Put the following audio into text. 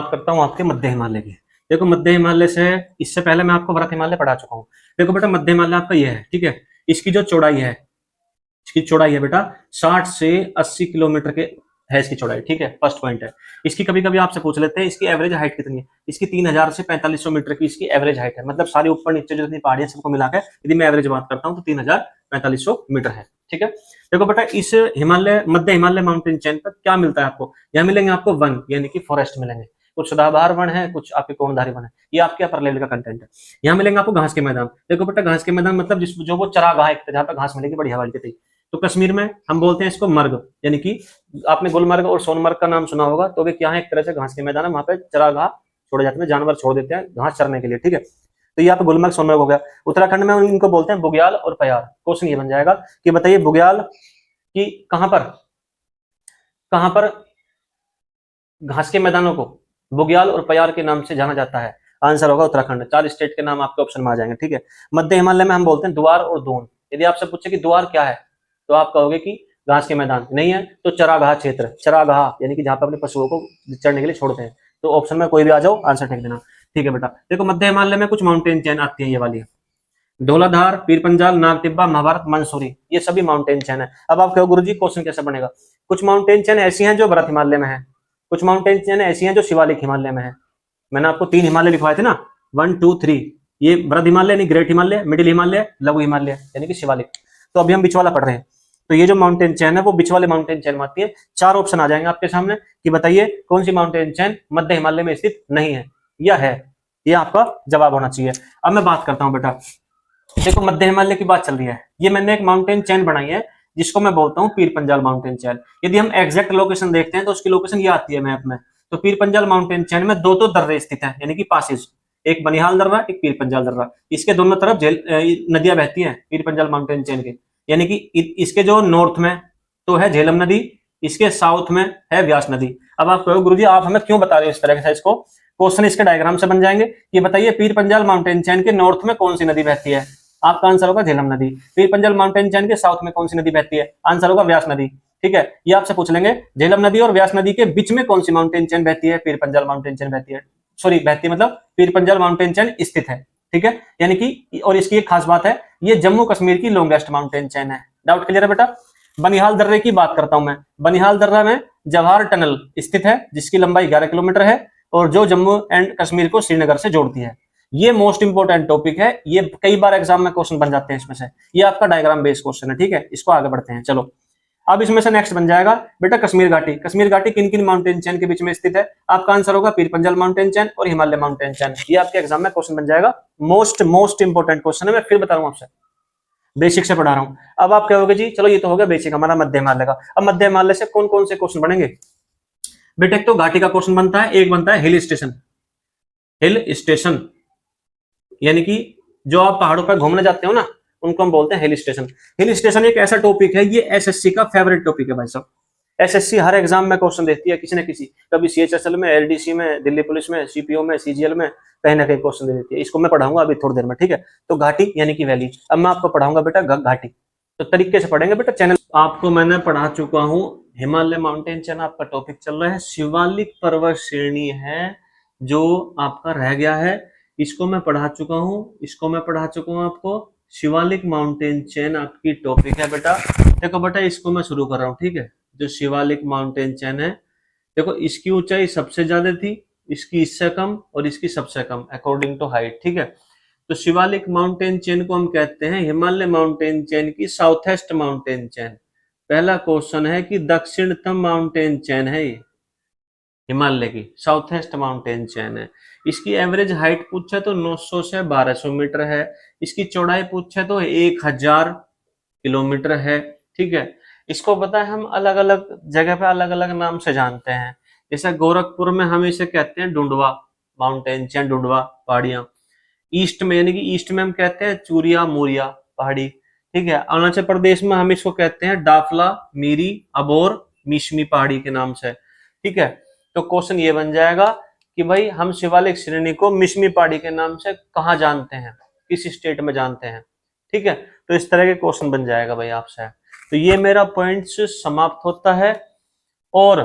बात करता हूँ आपके मध्य हिमालय की। देखो मध्य हिमालय से इससे पहले मैं आपको वृहत हिमालय पढ़ा चुका हूँ। देखो बेटा मध्य हिमालय आपका ये है, ठीक है। इसकी जो चौड़ाई है, इसकी चौड़ाई है बेटा 60 से 80 किलोमीटर के है इसकी चौड़ाई, ठीक है। फर्स्ट पॉइंट है। इसकी कभी कभी आपसे पूछ लेते हैं इसकी एवरेज हाइट कितनी है। इसकी 3000 से 4500 मीटर की इसकी एवरेज हाइट है। मतलब सारी ऊपर नीचे जितनी पहाड़ियां सबको मिलाकर यदि मैं एवरेज बात करता हूँ तो 3000-4500 मीटर है, ठीक है। देखो बेटा इस हिमालय मध्य हिमालय माउंटेन चेन पर क्या मिलता है आपको। यहाँ मिलेंगे आपको वन यानी कि फॉरेस्ट मिलेंगे, कुछ सदाबहार वन है, कुछ आपके कोणधारी वन है। ये आपके अपर लेवल का कंटेंट है। यहाँ मिलेंगे आपको घास के मैदान। देखो बेटा घास के मैदान मतलब जिस जो वो चरागाह है जहाँ पे घास मिलेगी बड़ी हवा की। तो कश्मीर में हम बोलते हैं इसको मर्ग, यानी कि आपने गुलमर्ग और सोनमर्ग का नाम सुना होगा। तो वे क्या है, एक तरह से घास के मैदान है, वहां पे चरागाह छोड़े जाते हैं, जानवर छोड़ देते हैं घास चरने के लिए, ठीक है। तो ये आप गुलमर्ग सोनमर्ग हो गया। उत्तराखंड में इनको बोलते हैं बुग्याल और प्यार। क्वेश्चन ये बन जाएगा कि बताइए बुग्याल की कहां पर घास के मैदानों को बुग्याल और प्यार के नाम से जाना जाता है। आंसर होगा उत्तराखंड। 4 स्टेट के नाम आपके ऑप्शन में आ जाएंगे, ठीक है। मध्य हिमालय में हम बोलते हैं द्वार और दून। यदि आपसे पूछे कि द्वार क्या है तो आप कहोगे कि घास के मैदान। नहीं है तो चरागाह क्षेत्र, चरागाह यानी कि जहां पर अपने पशुओं को चरने के लिए छोड़ते हैं। तो ऑप्शन में कोई भी आ जाओ, आंसर ठेक देना, ठीक है बेटा। देखो मध्य हिमालय में कुछ माउंटेन चेन आती है, ये वाली धौलाधार, पीर पंजाल, नाग टिब्बा, महाभारत, मंसूरी, ये सभी माउंटेन चेन है। अब आप कहो गुरुजी क्वेश्चन कैसे बनेगा। कुछ माउंटेन चेन ऐसी हैं जो भरत हिमालय में है, कुछ माउंटेन चेन ऐसी हैं जो शिवालिक हिमालय में है। मैंने आपको 3 हिमालय लिखवाए थे ना, 1 2 3। ये भरत हिमालय यानी ग्रेट हिमालय, मिडिल हिमालय, लघु हिमालय यानी कि शिवालिक। तो अभी हम बीच वाला पढ़ रहे हैं। तो ये जो माउंटेन चेन है वो बीच वाले माउंटेन चेन में आती है। 4 ऑप्शन आ जाएंगे आपके सामने कि बताइए कौन सी माउंटेन चेन मध्य हिमालय में स्थित नहीं है या है। ये आपका जवाब होना चाहिए। अब मैं बात करता हूं बेटा, देखो मध्य हिमालय की बात चल रही है। ये मैंने एक माउंटेन चेन बनाई है जिसको मैं बोलता हूँ पीर पंजाल माउंटेन चेन। यदि हम एग्जैक्ट लोकेशन देखते हैं तो उसकी लोकेशन ये आती है मैप में। तो पीर पंजाल माउंटेन चेन में दो दर्रे स्थित हैं, यानी कि पासेज। एक बनिहाल दर्रा, एक पीर पंजाल दर्रा। इसके दोनों तरफ नदियां बहती हैं पीर पंजाल माउंटेन चेन के। यानी कि इसके जो नॉर्थ में तो है झेलम नदी, इसके साउथ में है व्यास नदी। अब आप कहो गुरुजी आप हमें क्यों बता रहे हो इस तरह से, इसको क्वेश्चन इसके डायग्राम से बन जाएंगे कि बताइए पीर पंजाल माउंटेन चेन के नॉर्थ में कौन सी नदी बहती है। आपका आंसर होगा झेलम नदी। पीर पंजाल माउंटेन चेन के साउथ में कौन सी नदी बहती है, आंसर होगा व्यास नदी, ठीक है। ये आपसे पूछ लेंगे झेलम नदी और व्यास नदी के बीच में कौन सी माउंटेन चेन बहती है, पीर पंजाल माउंटेन चेन बहती है। सॉरी बहती मतलब पीर पंजाल माउंटेन चेन स्थित है, ठीक है। यानी कि और इसकी एक खास बात है, ये जम्मू कश्मीर की लॉन्गेस्ट माउंटेन चेन है। डाउट क्लियर है बेटा। बनिहाल दर्रे की बात करता हूं मैं। बनिहाल दर्रा में जवाहर टनल स्थित है जिसकी लंबाई 11 किलोमीटर है और जो जम्मू एंड कश्मीर को श्रीनगर से जोड़ती है। ये मोस्ट इंपोर्टेंट टॉपिक है, ये कई बार एग्जाम में क्वेश्चन बन जाते हैं इसमें से। ये आपका डायग्राम बेस्ड क्वेश्चन है, ठीक है। इसको आगे बढ़ते हैं, चलो। अब इसमें से नेक्स्ट बन जाएगा बेटा कश्मीर घाटी। कश्मीर घाटी किन किन माउंटेन चेन के बीच में स्थित है। आपका आंसर होगा पीर पंजाल माउंटेन चेन और हिमालय माउंटेन चेन। ये आपके एग्जाम में क्वेश्चन बन जाएगा। मोस्ट इंपोर्टेंट क्वेश्चन है, मैं फिर बता रहा हूं आपसे, बेसिक से पढ़ा रहा हूं। अब आप कहोगे जी चलो ये तो हो गया बेसिक हमारा मध्य हिमालय का। अब मध्य हिमालय से कौन कौन से क्वेश्चन बनेंगे बेटा। एक तो घाटी का क्वेश्चन बनता है, एक बनता है हिल स्टेशन। हिल स्टेशन यानी कि जो आप पहाड़ों पर घूमने जाते हो ना उनको हम बोलते हैं हिल स्टेशन। हिल स्टेशन एक ऐसा टॉपिक है, ये एसएससी का फेवरेट टॉपिक है भाई साहब। एसएससी हर एग्जाम में क्वेश्चन देती है किसी न किसी, कभी सीएचएसएल में, एलडीसी में, दिल्ली पुलिस में, सीपीओ में, सीजीएल में, कहीं ना कहीं क्वेश्चन दे देती है। इसको मैं पढ़ाऊंगा अभी थोड़ी देर में, ठीक है। तो घाटी यानी कि वैली। अब मैं आपको पढ़ाऊंगा बेटा घाटी। तो तरीके से पढ़ेंगे बेटा। चैनल आपको मैंने पढ़ा चुका हूँ हिमालय माउंटेन चैन, आपका टॉपिक चल रहा है शिवालिक पर्वत श्रेणी है जो आपका रह गया है। इसको मैं पढ़ा चुका हूँ आपको। शिवालिक माउंटेन चेन आपकी टॉपिक है बेटा। देखो बेटा इसको मैं शुरू कर रहा हूँ, ठीक है। जो शिवालिक माउंटेन चेन है, देखो इसकी ऊंचाई सबसे ज्यादा थी, इसकी इससे कम और इसकी सबसे कम अकॉर्डिंग टू हाइट, ठीक है। तो शिवालिक माउंटेन चेन को हम कहते हैं हिमालय माउंटेन चेन की साउथेस्ट माउंटेन चेन। पहला क्वेश्चन है कि दक्षिणतम माउंटेन चेन है ये, हिमालय की साउथेस्ट माउंटेन चेन है। इसकी एवरेज हाइट पूछे तो 900 से 1200 मीटर है। इसकी चौड़ाई पूछे तो 1000 किलोमीटर है, ठीक है। इसको पता है हम अलग अलग जगह पे अलग अलग नाम से जानते हैं। जैसे गोरखपुर में हम इसे कहते हैं डुंडवा माउंटेन चेन, डुंडवा पहाड़ियां। ईस्ट में यानी कि ईस्ट में हम कहते हैं चूरिया मूरिया पहाड़ी, ठीक है। अरुणाचल प्रदेश में हम इसको कहते हैं डाफला, मीरी, अबोर, मिशमी पहाड़ी के नाम से, ठीक है। तो क्वेश्चन ये बन जाएगा कि भाई हम शिवालिक श्रेणी को मिशमी पहाड़ी के नाम से कहाँ जानते हैं, किस स्टेट में जानते हैं, ठीक है। तो इस तरह के क्वेश्चन बन जाएगा भाई आपसे। तो ये मेरा पॉइंट्स समाप्त होता है। और